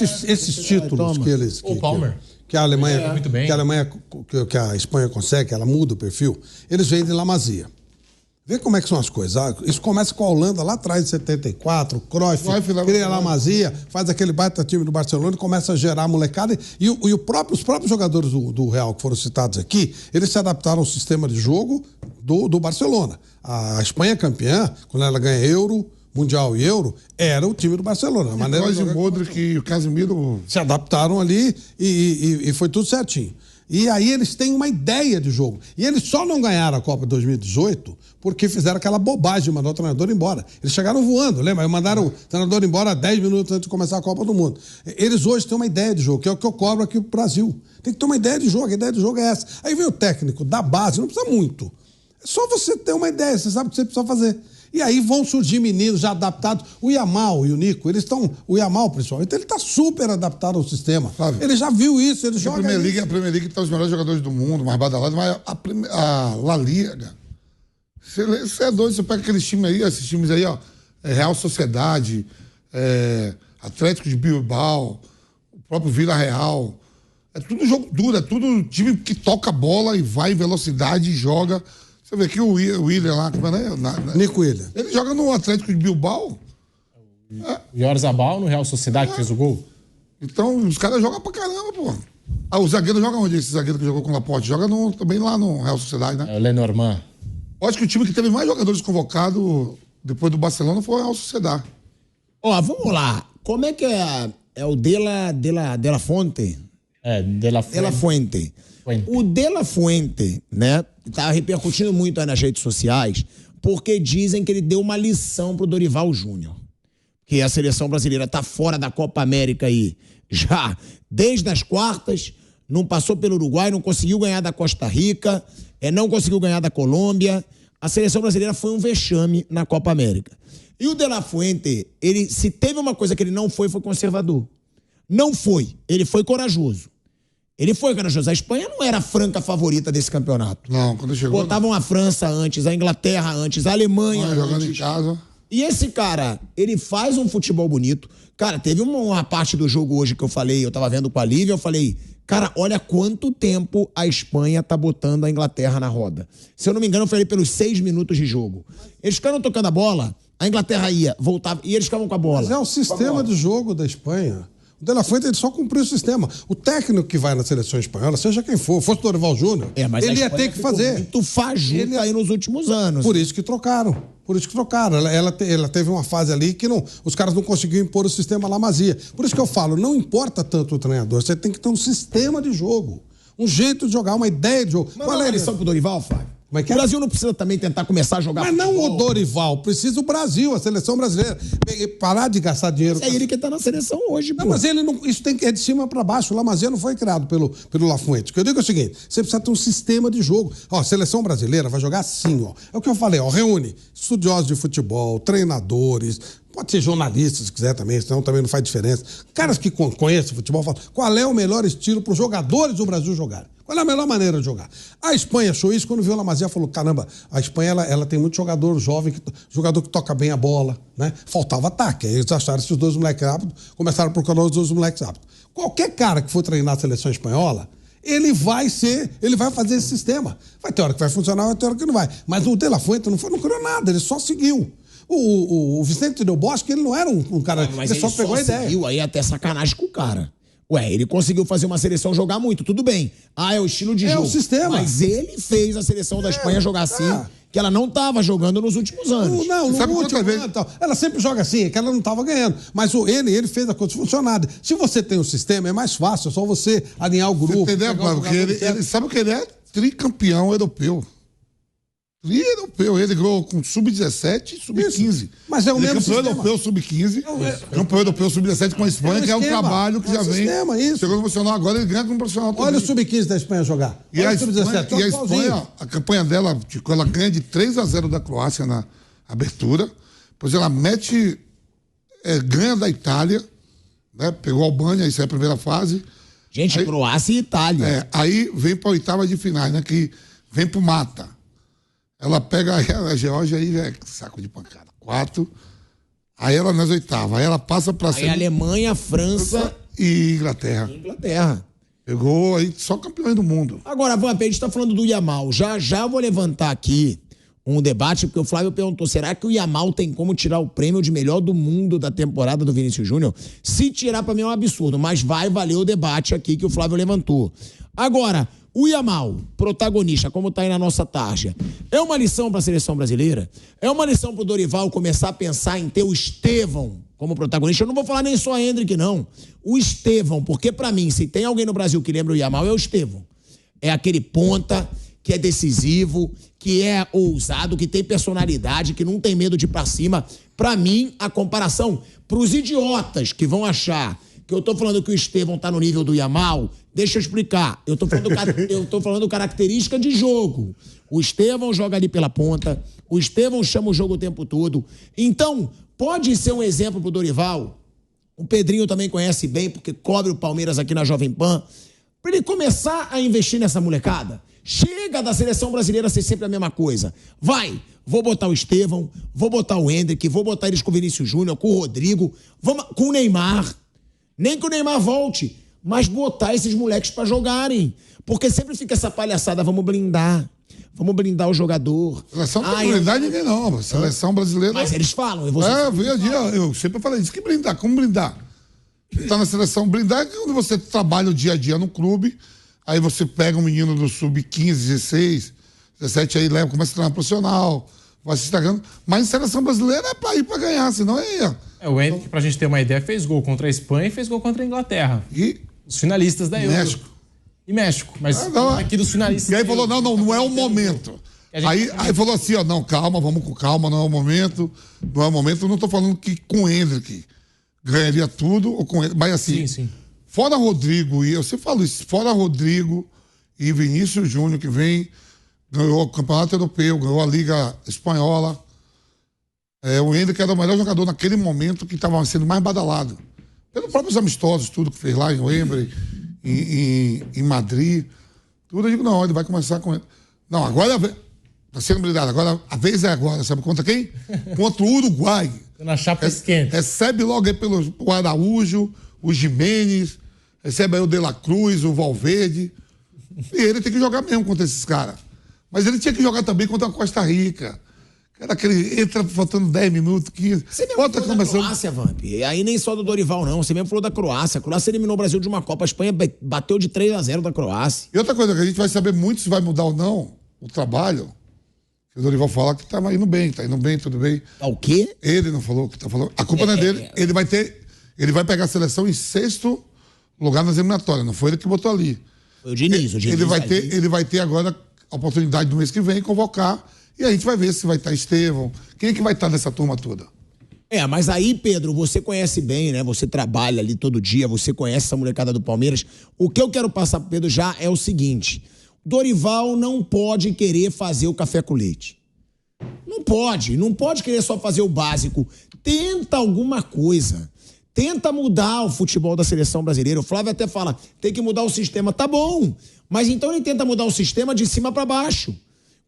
esses títulos que eles... O Palmer. Que a Alemanha, muito bem. que a Espanha consegue, ela muda o perfil, eles vêm de La Masia. Vê como é que são as coisas. Isso começa com a Holanda lá atrás de 74, Cruyff cria La Masia, faz aquele baita time do Barcelona e começa a gerar a molecada. E os próprios jogadores do Real que foram citados aqui, eles se adaptaram ao sistema de jogo do Barcelona. A Espanha campeã, quando ela ganha Euro, Mundial e Euro, era o time do Barcelona. O Modric e o Casemiro se adaptaram ali e foi tudo certinho. E aí eles têm uma ideia de jogo. E eles só não ganharam a Copa 2018 porque fizeram aquela bobagem de mandar o treinador embora. Eles chegaram voando, lembra? Mandaram o treinador embora 10 minutos antes de começar a Copa do Mundo. Eles hoje têm uma ideia de jogo, que é o que eu cobro aqui pro Brasil. Tem que ter uma ideia de jogo, a ideia de jogo é essa. Aí vem o técnico da base, não precisa muito. É só você ter uma ideia, você sabe o que você precisa fazer. E aí vão surgir meninos já adaptados. O Yamal e o Nico, eles estão... O Yamal, principalmente, ele está super adaptado ao sistema. Flávio, ele já viu isso, ele joga... A Premier League está os melhores jogadores do mundo, mais badalados, mas a La Liga... Você é doido, você pega aqueles times aí, esses times aí, ó, Real Sociedade, Atlético de Bilbao, o próprio Vila Real. É tudo jogo duro, é tudo time que toca a bola e vai em velocidade e joga... Você vê aqui o Willian lá, como é, né? Nico Willian. Ele joga no Atlético de Bilbao. O Oyarzabal no Real Sociedade que fez o gol. Então, os caras jogam pra caramba, pô. O zagueiro joga onde? Esse zagueiro que jogou com o Laporte? Joga também lá no Real Sociedade, né? É o Lenormand. Eu acho que o time que teve mais jogadores convocados depois do Barcelona foi o Real Sociedade. Ó, vamos lá. Como é que é o De La Fonte? De La Fuente. O De La Fuente, né, tá repercutindo muito aí nas redes sociais, porque dizem que ele deu uma lição pro Dorival Júnior. Que a seleção brasileira tá fora da Copa América aí já desde as quartas, não passou pelo Uruguai, não conseguiu ganhar da Costa Rica, não conseguiu ganhar da Colômbia. A seleção brasileira foi um vexame na Copa América. E o De La Fuente, se teve uma coisa que ele não foi conservador. Não foi. Ele foi corajoso. Ele foi corajoso. A Espanha não era a franca favorita desse campeonato. Não, quando chegou... Botavam a França antes, a Inglaterra antes, a Alemanha antes. Jogando em casa. E esse cara, ele faz um futebol bonito. Cara, teve uma parte do jogo hoje que eu tava vendo com a Lívia, eu falei, cara, olha quanto tempo a Espanha tá botando a Inglaterra na roda. Se eu não me engano, eu falei pelos 6 minutos de jogo. Eles ficaram tocando a bola, a Inglaterra ia, voltava, e eles ficavam com a bola. Mas é o sistema de jogo da Espanha. O De La Fuente ele só cumpriu o sistema. O técnico que vai na seleção espanhola, seja quem for, fosse o Dorival Júnior, mas ele ia ter que fazer. Muito fajuta aí nos últimos anos. Por isso que trocaram. Ela teve uma fase ali que os caras não conseguiam impor o sistema La Masia. Por isso que eu falo, não importa tanto o treinador, você tem que ter um sistema de jogo. Um jeito de jogar, uma ideia de jogo. Qual é a lição pro Dorival, Fábio? O Brasil não precisa também tentar começar a jogar futebol. Mas não o Dorival, precisa o Brasil, a seleção brasileira. Parar de gastar dinheiro. É ele que tá na seleção hoje, pô. Mas ele não, isso tem que ir de cima para baixo. O La Masia não foi criado pelo La Fuente. O que eu digo é o seguinte, você precisa ter um sistema de jogo. Ó, a seleção brasileira vai jogar assim, ó. É o que eu falei, ó, reúne estudiosos de futebol, treinadores, pode ser jornalista se quiser também, senão também não faz diferença. Caras que conhecem futebol falam qual é o melhor estilo para os jogadores do Brasil jogarem. Qual é a melhor maneira de jogar? A Espanha achou isso quando viu o La Masia, falou, caramba, a Espanha ela tem muito jogador jovem, jogador que toca bem a bola, né? Faltava ataque. Aí eles acharam esses dois moleques rápidos, começaram a procurar os dois moleques rápidos. Qualquer cara que for treinar a seleção espanhola, ele vai fazer esse sistema. Vai ter hora que vai funcionar, vai ter hora que não vai. Mas o De La Fuente não criou nada, ele só seguiu. O Vicente Del Bosque, ele não era um cara... Mas ele só pegou a ideia. Seguiu aí até sacanagem com o cara. Ele conseguiu fazer uma seleção jogar muito, tudo bem. É o estilo de jogo. É o sistema. Mas ele fez a seleção da Espanha jogar assim, que ela não estava jogando nos últimos anos. No último ano, ela sempre joga assim, que ela não estava ganhando. Mas ele fez a coisa funcionar. Se você tem um sistema, é mais fácil, é só você alinhar o grupo. Você entendeu, porque ele sabe que ele é tricampeão europeu. Europeu, ele ganhou com sub-17 e sub-15. Mas é o mesmo campeão sistema. Europeu sub-15, campeão europeu sub-17 com a Espanha, que é um trabalho que já vem. Chegou no profissional agora, ele ganha com o profissional também. Olha o sub-15 da Espanha jogar. E a Espanha, a campanha dela, ela ganha de 3-0 da Croácia na abertura, depois ela ganha da Itália, né? Pegou a Albânia, isso é a primeira fase. Gente, aí, Croácia e Itália. Aí vem para a oitava de finais, né? Que vem pro mata. Ela pega a Geórgia aí, saco de pancada. 4. Aí ela nas oitavas. Aí ela passa pra... Aí Alemanha, França e Inglaterra. Inglaterra. Pegou aí só campeões do mundo. Agora, Vamp, a gente tá falando do Yamal. Já vou levantar aqui um debate, porque o Flávio perguntou, será que o Yamal tem como tirar o prêmio de melhor do mundo da temporada do Vinícius Júnior? Se tirar, pra mim é um absurdo, mas vai valer o debate aqui que o Flávio levantou. Agora, o Yamal, protagonista, como tá aí na nossa tarja, é uma lição pra seleção brasileira? É uma lição pro Dorival começar a pensar em ter o Estevão como protagonista? Eu não vou falar nem só a Hendrick, não. O Estevão, porque pra mim, se tem alguém no Brasil que lembra o Yamal, é o Estevão. É aquele ponta que é decisivo, que é ousado, que tem personalidade, que não tem medo de ir pra cima. Pra mim, a comparação pros idiotas que vão achar que eu tô falando que o Estevão tá no nível do Yamal, deixa eu explicar. Eu tô falando característica de jogo. O Estevão joga ali pela ponta, o Estevão chama o jogo o tempo todo. Então, pode ser um exemplo pro Dorival. O Pedrinho também conhece bem, porque cobre o Palmeiras aqui na Jovem Pan. Pra ele começar a investir nessa molecada. Chega da seleção brasileira ser sempre a mesma coisa. Vou botar o Estevão, vou botar o Hendrick, vou botar eles com o Vinícius Júnior, com o Rodrigo, com o Neymar. Nem que o Neymar volte, mas botar esses moleques pra jogarem. Porque sempre fica essa palhaçada, vamos blindar o jogador. Seleção não tem blindar ninguém não, seleção brasileira... Mas eles falam. Eu sempre falei isso, que blindar, como blindar? Tá na seleção, blindar é quando você trabalha o dia a dia no clube, aí você pega um menino do sub-15, 16, 17, aí leva, começa a treinar profissional, vai se estragando. Mas em seleção brasileira é pra ir pra ganhar, senão é... O Hendrick, pra gente ter uma ideia, fez gol contra a Espanha e fez gol contra a Inglaterra. E os finalistas da Euro. México. E México, mas aqui dos finalistas... E aí falou, não é o momento. Aí falou assim, não, calma, vamos com calma, não é o momento. Não é o momento, eu não tô falando que com o Hendrick ganharia tudo, ou com ele, mas assim, sim. Fora Rodrigo, e eu sempre falo isso, fora Rodrigo e Vinícius Júnior, que ganhou o Campeonato Europeu, ganhou a Liga Espanhola. O Hendrick era o melhor jogador naquele momento que estava sendo mais badalado. Pelos próprios amistosos, tudo que fez lá em Wembley, em Madrid. Tudo, eu digo, não, ele vai começar com ele. Não, agora tá sendo blindado, agora a vez é agora, sabe contra quem? Contra o Uruguai. Na chapa esquenta. Recebe logo aí o Araújo, o Gimenez, recebe aí o De La Cruz, o Valverde. E ele tem que jogar mesmo contra esses caras. Mas ele tinha que jogar também contra a Costa Rica. Era aquele, entra faltando 10 minutos, 15. Você mesmo falou da Croácia, Vamp. Aí nem só do Dorival, não. Você mesmo falou da Croácia. A Croácia eliminou o Brasil de uma Copa. A Espanha bateu de 3-0 da Croácia. E outra coisa que a gente vai saber muito se vai mudar ou não, o trabalho. O Dorival fala que tá indo bem, tudo bem. Tá o quê? Ele não falou que tá falando. A culpa não é dele. Ele vai pegar a seleção em 6º lugar nas eliminatórias. Não foi ele que botou ali. Foi o Diniz. Ele vai ter agora a oportunidade do mês que vem convocar. E a gente vai ver se vai estar Estevão. Quem é que vai estar nessa turma toda? Mas aí, Pedro, você conhece bem, né? Você trabalha ali todo dia, você conhece essa molecada do Palmeiras. O que eu quero passar pro Pedro já é o seguinte: Dorival não pode querer fazer o café com leite. Não pode querer só fazer o básico. Tenta alguma coisa. Tenta mudar o futebol da seleção brasileira. O Flávio até fala, tem que mudar o sistema. Tá bom, mas então ele tenta mudar o sistema de cima para baixo.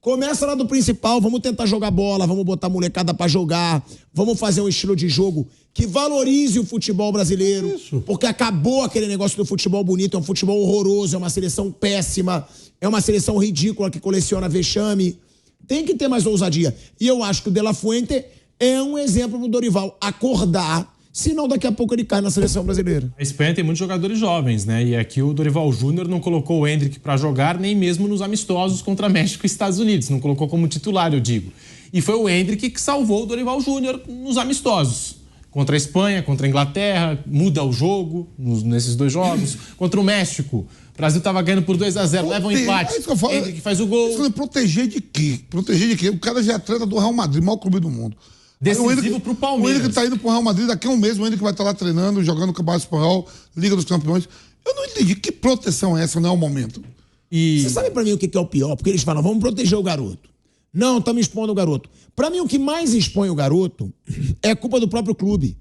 Começa lá do principal, vamos tentar jogar bola, vamos botar a molecada pra jogar, vamos fazer um estilo de jogo que valorize o futebol brasileiro. Isso. Porque acabou aquele negócio do futebol bonito, é um futebol horroroso, é uma seleção péssima, é uma seleção ridícula que coleciona vexame. Tem que ter mais ousadia. E eu acho que o De La Fuente é um exemplo pro Dorival acordar, senão daqui a pouco ele cai na seleção brasileira. A Espanha tem muitos jogadores jovens, né? E aqui o Dorival Júnior não colocou o Hendrick para jogar, nem mesmo nos amistosos contra México e Estados Unidos. Não colocou como titular, eu digo. E foi o Hendrick que salvou o Dorival Júnior nos amistosos. Contra a Espanha, contra a Inglaterra, muda o jogo nesses dois jogos. Contra o México, o Brasil estava ganhando por 2-0, leva um empate. É isso que eu falo. Hendrick faz o gol. Proteger de quê? Proteger de quê? O cara já é atleta do Real Madrid, maior clube do mundo. Decisivo pro Palmeiras. O Hendrick tá indo pro Real Madrid daqui a um mês, o Hendrick vai estar lá treinando, jogando o Campeonato Espanhol, Liga dos Campeões. Eu não entendi que proteção é essa, não é o momento. Você sabe pra mim o que é o pior? Porque eles falam, vamos proteger o garoto. Não, estamos expondo o garoto. Pra mim o que mais expõe o garoto é culpa do próprio clube.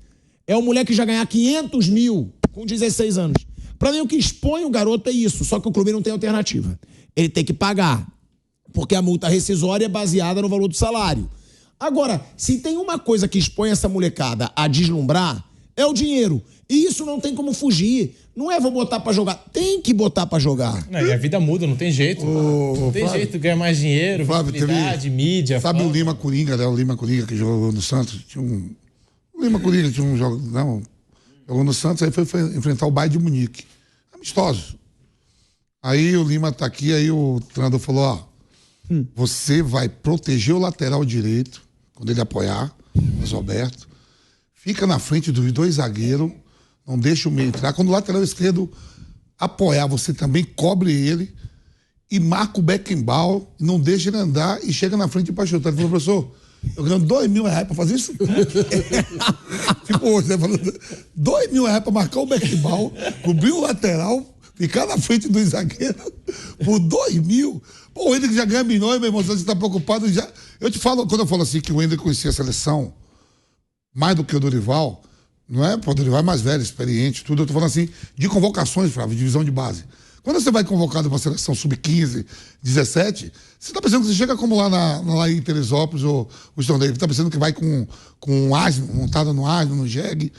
É o moleque já ganhar 500 mil com 16 anos. Pra mim o que expõe o garoto é isso, só que o clube não tem alternativa. Ele tem que pagar, porque a multa rescisória é baseada no valor do salário. Agora, se tem uma coisa que expõe essa molecada a deslumbrar, É o dinheiro. E isso não tem como fugir. Não é vou botar pra jogar. Tem que botar pra jogar. Não, e a vida muda, não tem jeito. Não tem Flávio, jeito, ganhar mais dinheiro, visibilidade, mídia. Sabe fama. o Lima Coringa, né? O Lima Coringa que jogou no Santos? Tinha um... O Lima Coringa tinha um jogo... Não, jogou no Santos, aí foi enfrentar o Bayern de Munique. Amistoso. Aí o Lima tá aqui, aí o treinador falou, ó, você vai proteger o lateral direito, quando ele apoiar, o Roberto, fica na frente dos 2 zagueiros, não deixa o meio entrar. Quando o lateral esquerdo apoiar, você também cobre ele e marca o Beckenbauer, não deixa ele andar e chega na frente para chutar. Ele falou, professor, eu ganho R$2.000 para fazer isso. Tipo hoje, né? Falando, R$2.000 para marcar o Beckenbauer, cobrir o lateral, ficar na frente dos zagueiros por 2.000. Pô, o Hendrick já ganha milhões, meu irmão, você está preocupado já. Eu te falo, quando eu falo assim que o Hendrick conhecia a seleção mais do que o Dorival, não é? O Dorival é mais velho, experiente, tudo. Eu tô falando assim de convocações, Flávio, divisão de base. Quando você vai convocado para a seleção sub-15, 17, você tá pensando que você chega como lá em Teresópolis ou o torneio, tá pensando que vai com um asno, montado no asno, no jegue,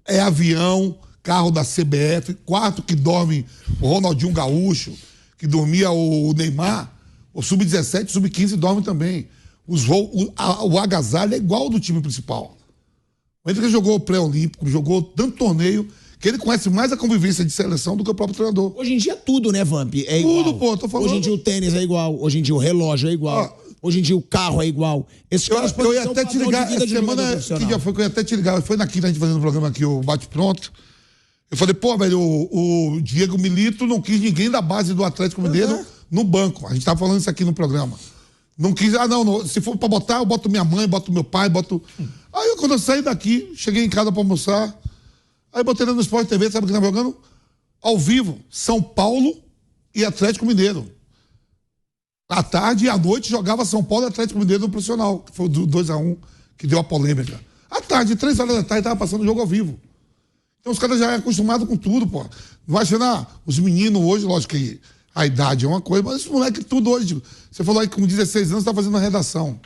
é avião, carro da CBF, quarto que dorme o Ronaldinho Gaúcho, que dormia o Neymar, o sub-17, sub-15 dorme também. O agasalho é igual ao do time principal. O Hendrick jogou o pré-olímpico, jogou tanto torneio, que ele conhece mais a convivência de seleção do que o próprio treinador. Hoje em dia tudo, né, Vamp? É igual. Tudo, pô, tô falando. Hoje em dia o tênis é igual, hoje em dia o relógio é igual, hoje em dia o carro é igual. Esses caras Eu ia são até te padrão ligar, de vida essa de jogador semana profissional. que já foi, que eu ia até te ligar, foi na quinta a gente fazendo um programa aqui, o Bate Pronto. Eu falei, pô, velho, o Diego Milito não quis ninguém da base do Atlético Mineiro no banco. A gente tava falando isso aqui no programa. Não quis, não, se for pra botar, eu boto minha mãe, boto meu pai, boto... Aí quando eu saí daqui, cheguei em casa pra almoçar, aí botei no Sport TV, sabe o que tava jogando? Ao vivo, São Paulo e Atlético Mineiro. À tarde e à noite jogava São Paulo e Atlético Mineiro no profissional, que foi o 2-1, que deu a polêmica. À tarde, 3 horas da tarde, tava passando o jogo ao vivo. Então os caras já é acostumados com tudo, pô. Não vai achar, os meninos hoje, lógico que a idade é uma coisa, mas esses moleques tudo hoje, você falou aí que com 16 anos tá fazendo a redação.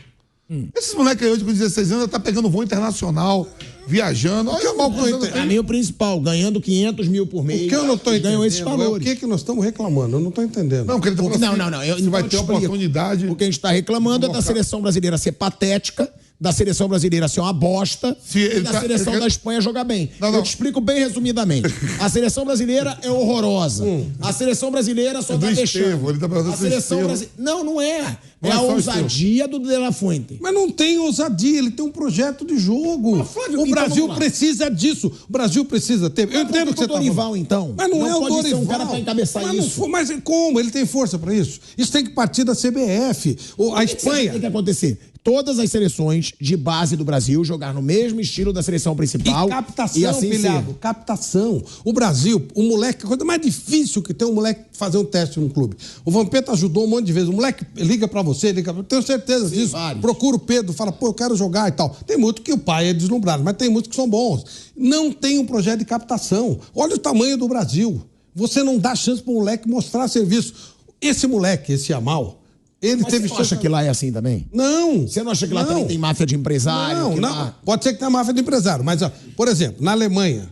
Esses moleques aí hoje com 16 anos já tá pegando voo internacional, viajando. Olha mal coisa. Pra mim o principal, ganhando 500 mil por mês. O que eu não estou ganham esses entendendo é o valores. que nós estamos reclamando. Eu não estou entendendo. Não, porque ele tá falando assim, Não. você vai ter a oportunidade. O que a gente está reclamando é da seleção brasileira ser patética, da seleção brasileira ser uma bosta e da seleção da Espanha jogar bem. Eu te explico bem resumidamente. A seleção brasileira é horrorosa. A seleção brasileira só tá deixando. Ele tá falando a seleção brasileira... Não é. É a ousadia do De La Fuente. Mas não tem ousadia, ele tem um projeto de jogo. Mas, Flávio, o então Brasil vamos lá. precisa disso. O Brasil precisa ter. Eu entendo o que você está falando. Dorival, então. Mas não é o pode Dorival. ser um cara para encabeçar mas isso. Mas como? Ele tem força para isso. Isso tem que partir da CBF. A Espanha. O que tem que acontecer? Todas as seleções de base do Brasil jogar no mesmo estilo da seleção principal. E captação, e assim Pilhado, captação. O Brasil, o moleque, a coisa mais difícil que tem um moleque fazer um teste no clube. O Vampeta ajudou um monte de vezes. O moleque liga pra você, tenho certeza disso. Vários. Procura o Pedro, fala, pô, eu quero jogar e tal. Tem muito que o pai é deslumbrado, mas tem muitos que são bons. Não tem um projeto de captação. Olha o tamanho do Brasil. Você não dá chance pro moleque mostrar serviço. Esse moleque, esse Yamal, ele Mas teve você não acha que lá é assim também? Não. Você não acha que lá também tem máfia de empresário? Não. Pode ser que tenha máfia de empresário, mas, ó, por exemplo, na Alemanha,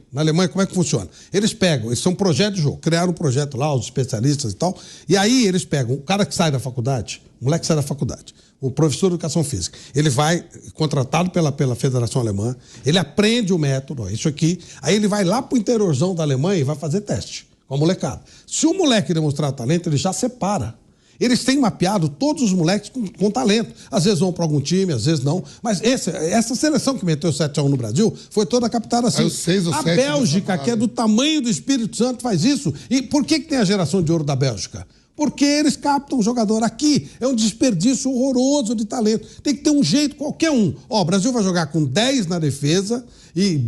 como é que funciona? Eles são um projeto de jogo, criaram um projeto lá, os especialistas e tal, e aí eles pegam o cara que sai da faculdade, o moleque que sai da faculdade, o professor de educação física, ele vai, contratado pela Federação Alemã, ele aprende o método, ó, isso aqui, aí ele vai lá pro interiorzão da Alemanha e vai fazer teste com a molecada. Se o moleque demonstrar talento, ele já separa. Eles têm mapeado todos os moleques com talento. Às vezes vão para algum time, às vezes não. Mas essa seleção que meteu 7-1 no Brasil foi toda captada assim. A Bélgica, que é do tamanho do Espírito Santo, faz isso. E por que tem a geração de ouro da Bélgica? Porque eles captam o jogador aqui. É um desperdício horroroso de talento. Tem que ter um jeito, qualquer um. Ó, o Brasil vai jogar com 10 na defesa e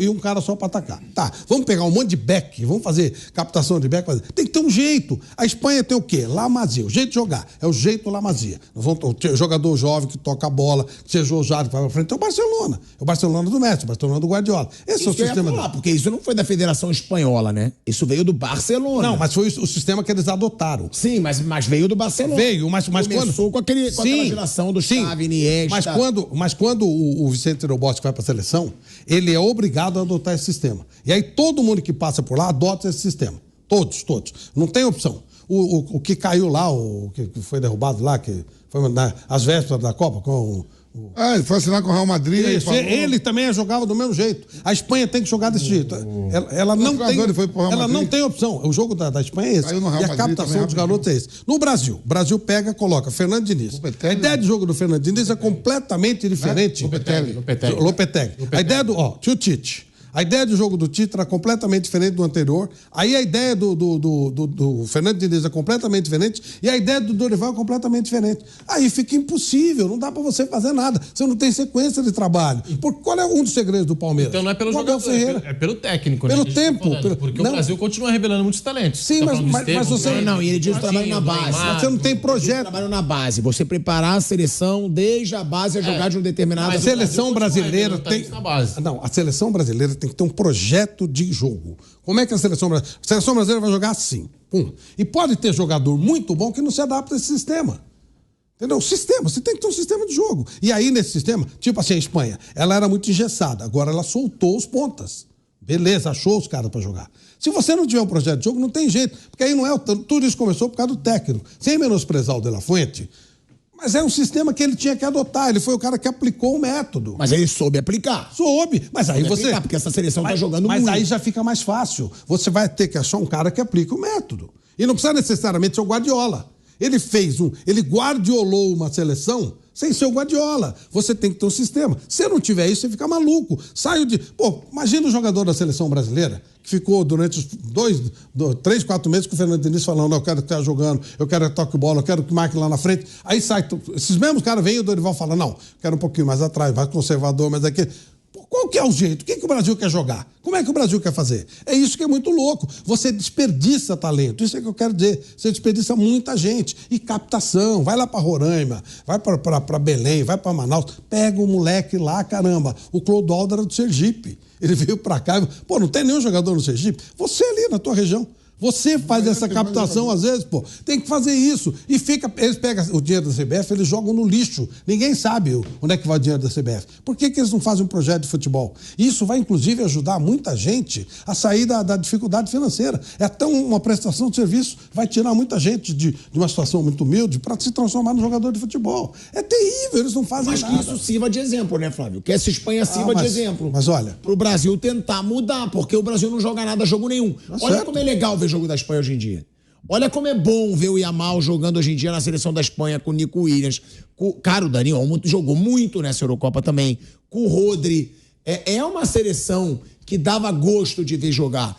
um cara só para atacar. Tá, vamos pegar um monte de back, vamos fazer captação de back. Tem que ter um jeito. A Espanha tem o quê? La Masia. O jeito de jogar é o jeito La Masia. O jogador jovem que toca a bola, que seja ousado, que vai para frente. É o Barcelona. É o Barcelona do Messi, o Barcelona do Guardiola. Esse é o sistema. Porque isso não foi da Federação Espanhola, né? Isso veio do Barcelona. Não, mas foi o sistema que eles adotaram. Sim, mas veio do Barcelona. Veio, mas começou quando... com aquela geração do Xavi, Iniesta. Mas quando o Vicente Roboski vai para a seleção, ele é obrigado a adotar esse sistema. E aí todo mundo que passa por lá adota esse sistema. Todos. Não tem opção. O que caiu lá, o que foi derrubado lá, que foi às vésperas da Copa, com ele foi assinar com o Real Madrid. Isso, ele também jogava do mesmo jeito. A Espanha tem que jogar desse jeito. Ela não tem opção. O jogo da Espanha é esse. E a captação dos garotos é esse. No Brasil, o Brasil coloca Fernando Diniz. A ideia de jogo do Fernando Diniz é completamente diferente. Lopetegui. A ideia tio Tite. A ideia do jogo do Tite era completamente diferente do anterior. Aí a ideia do Fernando Diniz é completamente diferente. E a ideia do Dorival é completamente diferente. Aí fica impossível. Não dá pra você fazer nada. Você não tem sequência de trabalho. Qual é um dos segredos do Palmeiras? Então não é pelo jogador, é pelo técnico. Pelo tempo. Porque o Brasil continua revelando muitos talentos. Sim, mas você... Não, e ele diz que trabalha na base. Mas você não tem projeto. Trabalho na base. Você preparar a seleção desde a base a jogar de um determinado... A seleção brasileira tem... Não, a seleção brasileira tem que ter um projeto de jogo. Como é que a seleção brasileira vai jogar assim? E pode ter jogador muito bom que não se adapta a esse sistema. Entendeu? Sistema, você tem que ter um sistema de jogo. E aí, nesse sistema, tipo assim, a Espanha, ela era muito engessada, agora ela soltou os pontas. Beleza, achou os caras para jogar. Se você não tiver um projeto de jogo, não tem jeito. Porque aí não é... Tudo isso começou por causa do técnico. Sem menosprezar o De La Fuente... Mas é um sistema que ele tinha que adotar. Ele foi o cara que aplicou o método. Mas ele soube aplicar. Mas aí você... Aplicar, porque essa seleção está jogando muito. Mas aí já fica mais fácil. Você vai ter que achar um cara que aplique o método. E não precisa necessariamente ser o Guardiola. Ele guardiolou uma seleção sem ser o Guardiola. Você tem que ter um sistema. Se não tiver isso, você fica maluco. Imagina o jogador da seleção brasileira que ficou durante os 3, 4 meses com o Fernando Diniz falando, eu quero que esteja jogando, eu quero que toque bola, eu quero que marque lá na frente. Aí esses mesmos caras vêm e o Dorival fala, não, quero um pouquinho mais atrás, mais conservador, mas aqui... Qual que é o jeito? O que o Brasil quer jogar? Como é que o Brasil quer fazer? É isso que é muito louco. Você desperdiça talento. Isso é que eu quero dizer. Você desperdiça muita gente. E captação. Vai lá para Roraima, vai para Belém, vai para Manaus. Pega o moleque lá, caramba. O Clodoaldo era do Sergipe. Ele veio para cá e... não tem nenhum jogador no Sergipe? Você ali na tua região. Você faz essa captação às vezes, tem que fazer isso. E eles pegam o dinheiro da CBF, eles jogam no lixo. Ninguém sabe onde é que vai o dinheiro da CBF. Por que eles não fazem um projeto de futebol? Isso vai, inclusive, ajudar muita gente a sair da dificuldade financeira. Uma prestação de serviço vai tirar muita gente de uma situação muito humilde para se transformar num jogador de futebol. É terrível, eles não fazem nada. Mas que isso sirva de exemplo, né, Flávio? Que essa Espanha sirva de exemplo. Mas olha... Pro Brasil tentar mudar, porque o Brasil não joga nada, jogo nenhum. Olha como é legal ver jogo da Espanha hoje em dia. Olha como é bom ver o Yamal jogando hoje em dia na seleção da Espanha com o Nico Williams. Cara, o Dani Olmo jogou muito nessa Eurocopa também. Com o Rodri. É uma seleção que dava gosto de ver jogar.